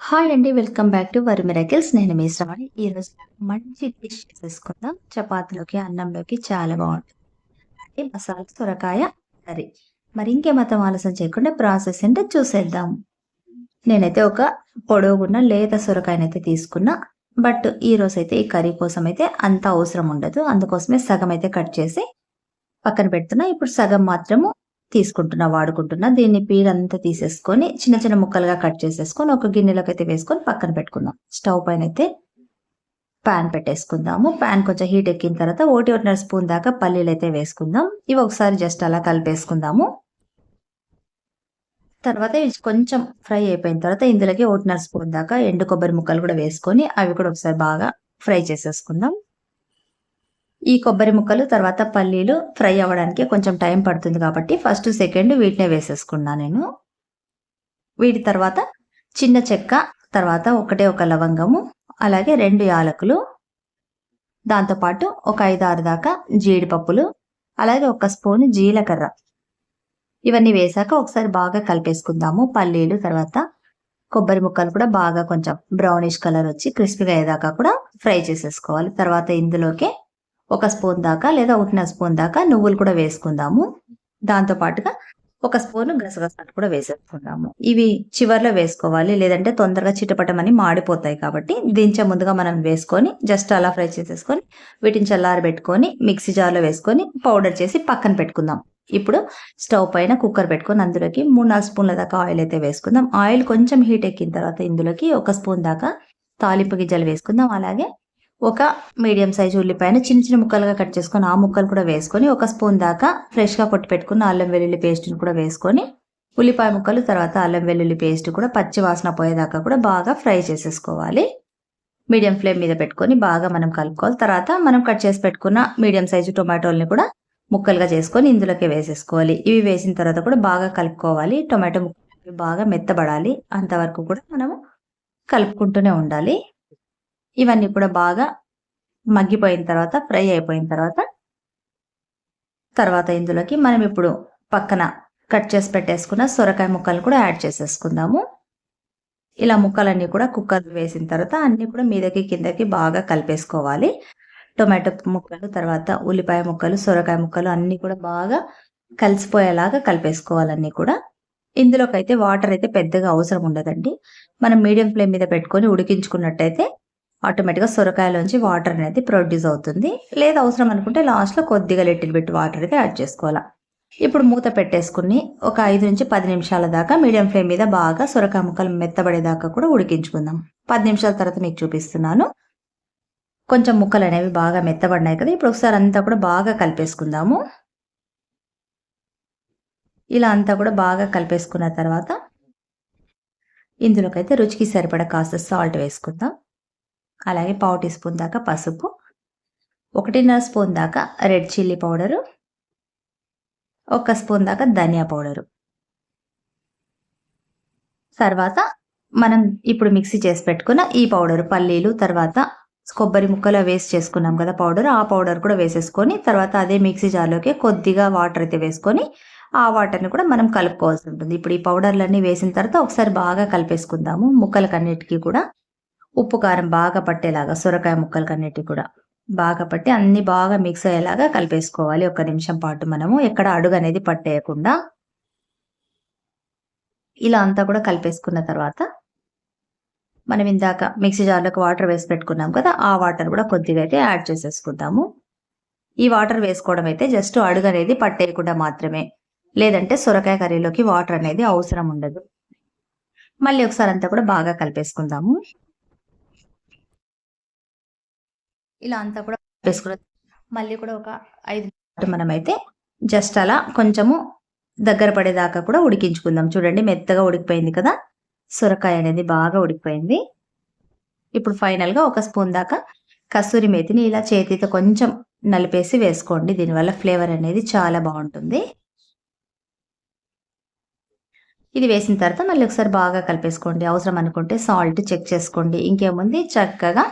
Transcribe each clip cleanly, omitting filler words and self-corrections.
Hi అండి. Welcome back to worry miracles. నేను మీ శ్రావణి. ఈరోజు మంచి డిష్ చేసేసుకుందాం. చపాతీలోకి, అన్నంలోకి చాలా బావుంటుంది. అంటే మసాలా సొరకాయ కర్రీ. మరి ఇంకేమాత్రం ఆలస్యం చేయకుండా ప్రాసెస్ ఏంటో చూసేద్దాం. నేనైతే ఒక పొడవుగున్న లేత సొరకాయనైతే తీసుకున్నా. బట్ ఈరోజైతే ఈ కర్రీ కోసమైతే అంత అవసరం ఉండదు. అందుకోసమే సగం అయితే కట్ చేసి పక్కన పెడుతున్నా. ఇప్పుడు సగం మాత్రము వాడుకుంటున్నా. దీన్ని పీలంతా తీసేసుకొని చిన్న చిన్న ముక్కలుగా కట్ చేసేసుకొని ఒక గిన్నెలోకైతే వేసుకొని పక్కన పెట్టుకుందాం. స్టవ్ పైనైతే పాన్ పెట్టేసుకుందాము. పాన్ కొంచెం హీట్ ఎక్కిన తర్వాత 1 స్పూన్ దాకా పల్లీలైతే వేసుకుందాం. ఇవి ఒకసారి జస్ట్ అలా కలిపేసుకుందాము. తర్వాత ఇవి కొంచెం ఫ్రై అయిపోయిన తర్వాత ఇందులోకి 1 స్పూన్ దాకా ఎండు కొబ్బరి ముక్కలు కూడా వేసుకొని అవి కూడా ఒకసారి బాగా ఫ్రై చేసేసుకుందాం. ఈ కొబ్బరి ముక్కలు తర్వాత పల్లీలు ఫ్రై అవ్వడానికి కొంచెం టైం పడుతుంది కాబట్టి ఫస్ట్, సెకండ్ వీటినే వేసేసుకున్నా నేను. వీటి తర్వాత చిన్న చెక్క, తర్వాత ఒకటే ఒక లవంగము, అలాగే 2 యాలకులు, దాంతోపాటు ఒక 5-6 దాకా జీడిపప్పులు, అలాగే 1 స్పూన్ జీలకర్ర. ఇవన్నీ వేసాక ఒకసారి బాగా కలిపేసుకుందాము. పల్లీలు తర్వాత కొబ్బరి ముక్కలు కూడా బాగా కొంచెం బ్రౌనిష్ కలర్ వచ్చి క్రిస్పీగా అయ్యేదాకా కూడా ఫ్రై చేసేసుకోవాలి. తర్వాత ఇందులోకి 1 స్పూన్ దాకా లేదా 1 స్పూన్ దాకా నువ్వులు కూడా వేసుకుందాము. దాంతో పాటుగా 1 స్పూన్ గసగసాలు కూడా వేసేసుకుందాము. ఇవి చివర్లో వేసుకోవాలి, లేదంటే తొందరగా చిటపటమని మాడిపోతాయి. కాబట్టి దించే ముందుగా మనం వేసుకొని జస్ట్ అలా ఫ్రై చేసేసుకొని వీటిని చల్లారబెట్టుకొని మిక్సీ జార్లో వేసుకొని పౌడర్ చేసి పక్కన పెట్టుకుందాం. ఇప్పుడు స్టవ్ పైన కుక్కర్ పెట్టుకొని అందులోకి 3-4 స్పూన్ల దాకా ఆయిల్ అయితే వేసుకుందాం. ఆయిల్ కొంచెం హీట్ ఎక్కిన తర్వాత ఇందులోకి 1 స్పూన్ దాకా తాలింపు గింజలు వేసుకుందాం. అలాగే ఒక మీడియం సైజు ఉల్లిపాయను చిన్న చిన్న ముక్కలుగా కట్ చేసుకొని ఆ ముక్కలు కూడా వేసుకొని 1 స్పూన్ దాకా ఫ్రెష్గా కొట్టి పెట్టుకున్న అల్లం వెల్లుల్లి పేస్ట్ని కూడా వేసుకొని ఉల్లిపాయ ముక్కలు తర్వాత అల్లం వెల్లుల్లి పేస్ట్ కూడా పచ్చి వాసన పోయేదాకా కూడా బాగా ఫ్రై చేసేసుకోవాలి. మీడియం ఫ్లేమ్ మీద పెట్టుకొని బాగా మనం కలుపుకోవాలి. తర్వాత మనం కట్ చేసి పెట్టుకున్న మీడియం సైజు టొమాటోల్ని కూడా ముక్కలుగా చేసుకొని ఇందులోకి వేసేసుకోవాలి. ఇవి వేసిన తర్వాత కూడా బాగా కలుపుకోవాలి. టొమాటో ముక్కలు బాగా మెత్తబడాలి, అంతవరకు కూడా మనము కలుపుకుంటూనే ఉండాలి. ఇవన్నీ కూడా బాగా మగ్గిపోయిన తర్వాత ఫ్రై అయిపోయిన తర్వాత ఇందులోకి మనం ఇప్పుడు పక్కన కట్ చేసి పెట్టేసుకున్న సొరకాయ ముక్కలు కూడా యాడ్ చేసేసుకుందాము. ఇలా ముక్కలన్నీ కూడా కుక్కర్ వేసిన తర్వాత అన్నీ కూడా మీదకి కిందకి బాగా కలిపేసుకోవాలి. టొమాటో ముక్కలు తర్వాత ఉల్లిపాయ ముక్కలు, సొరకాయ ముక్కలు అన్నీ కూడా బాగా కలిసిపోయేలాగా కలిపేసుకోవాలన్నీ కూడా. ఇందులోకైతే వాటర్ అయితే పెద్దగా అవసరం ఉండదండి. మనం మీడియం ఫ్లేమ్ మీద పెట్టుకొని ఉడికించుకున్నట్టయితే ఆటోమేటిక్గా సొరకాయలోంచి వాటర్ అనేది ప్రొడ్యూస్ అవుతుంది. లేదా అవసరం అనుకుంటే లాస్ట్లో కొద్దిగా లిటిల్ బిట్ వాటర్ అయితే యాడ్ చేసుకోవాలి. ఇప్పుడు మూత పెట్టేసుకుని ఒక 5-10 నిమిషాల దాకా మీడియం ఫ్లేమ్ మీద బాగా సొరకాయ ముక్కలు మెత్తబడేదాకా కూడా ఉడికించుకుందాం. 10 నిమిషాల తర్వాత మీకు చూపిస్తున్నాను. కొంచెం ముక్కలు అనేవి బాగా మెత్తబడినాయి కదా. ఇప్పుడు ఒకసారి అంతా కూడా బాగా కలిపేసుకుందాము. ఇలా అంతా కూడా బాగా కలిపేసుకున్న తర్వాత ఇందులోకైతే రుచికి సరిపడా కాస్త సాల్ట్ వేసుకుందాం. అలాగే 1/4 టీ స్పూన్ దాకా పసుపు, 1.5 స్పూన్ దాకా రెడ్ చిల్లీ పౌడరు, 1 స్పూన్ దాకా ధనియా పౌడరు. తర్వాత మనం ఇప్పుడు మిక్సీ చేసి పెట్టుకున్న ఈ పౌడరు పల్లీలు తర్వాత కొబ్బరి ముక్కలు వేసి చేసుకున్నాం కదా పౌడర్, ఆ పౌడర్ కూడా వేసేసుకొని తర్వాత అదే మిక్సీ జార్లోకి కొద్దిగా వాటర్ అయితే వేసుకొని ఆ వాటర్ని కూడా మనం కలుపుకోవాల్సి ఉంటుంది. ఇప్పుడు ఈ పౌడర్లన్నీ వేసిన తర్వాత ఒకసారి బాగా కలిపేసుకుందాము. ముక్కలకన్నిటికీ కూడా ఉప్పు కారం బాగా పట్టేలాగా సొరకాయ ముక్కలకన్నిటికీ కూడా బాగా పట్టి అన్ని బాగా మిక్స్ అయ్యేలాగా కలిపేసుకోవాలి. 1 నిమిషం పాటు మనము ఎక్కడ అడుగు అనేది పట్టేయకుండా ఇలా అంతా కూడా కలిపేసుకున్న తర్వాత మనం ఇందాక మిక్సీ జార్లోకి వాటర్ వేసి పెట్టుకున్నాం కదా, ఆ వాటర్ కూడా కొద్దిగా అయితే యాడ్ చేసేసుకుందాము. ఈ వాటర్ వేసుకోవడం అయితే జస్ట్ అడుగు అనేది పట్టేయకుండా మాత్రమే, లేదంటే సొరకాయ కర్రీలోకి వాటర్ అనేది అవసరం ఉండదు. మళ్ళీ ఒకసారి అంతా కూడా బాగా కలిపేసుకుందాము. ఇలా అంతా కూడా వేసుకున్న మళ్ళీ కూడా ఒక 5 మనమైతే జస్ట్ అలా కొంచెము దగ్గర పడేదాకా కూడా ఉడికించుకుందాం. చూడండి మెత్తగా ఉడికిపోయింది కదా, సొరకాయ అనేది బాగా ఉడికిపోయింది. ఇప్పుడు ఫైనల్గా 1 స్పూన్ దాకా కస్తూరి మేతిని ఇలా చేతితో కొంచెం నలిపేసి వేసుకోండి. దీనివల్ల ఫ్లేవర్ అనేది చాలా బాగుంటుంది. ఇది వేసిన తర్వాత మళ్ళీ ఒకసారి బాగా కలిపేసుకోండి. అవసరం అనుకుంటే సాల్ట్ చెక్ చేసుకోండి. ఇంకేముంది, చక్కగా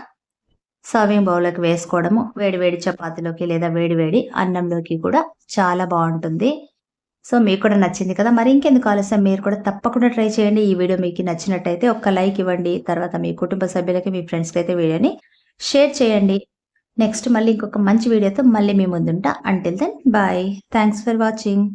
సర్వింగ్ బౌల్లోకి వేసుకోవడము. వేడి వేడి చపాతీలోకి లేదా వేడి వేడి అన్నంలోకి కూడా చాలా బాగుంటుంది. సో మీకు కూడా నచ్చింది కదా! మరి ఇంకెందుకు ఆలస్యం, మీరు కూడా తప్పకుండా ట్రై చేయండి. ఈ వీడియో మీకు నచ్చినట్టయితే ఒక్క లైక్ ఇవ్వండి. తర్వాత మీ కుటుంబ సభ్యులకి, మీ ఫ్రెండ్స్‌కైతే వీడియోని షేర్ చేయండి. నెక్స్ట్ మళ్ళీ ఇంకొక మంచి వీడియోతో మళ్ళీ మీ ముందుంటా. Until then bye. Thanks for watching.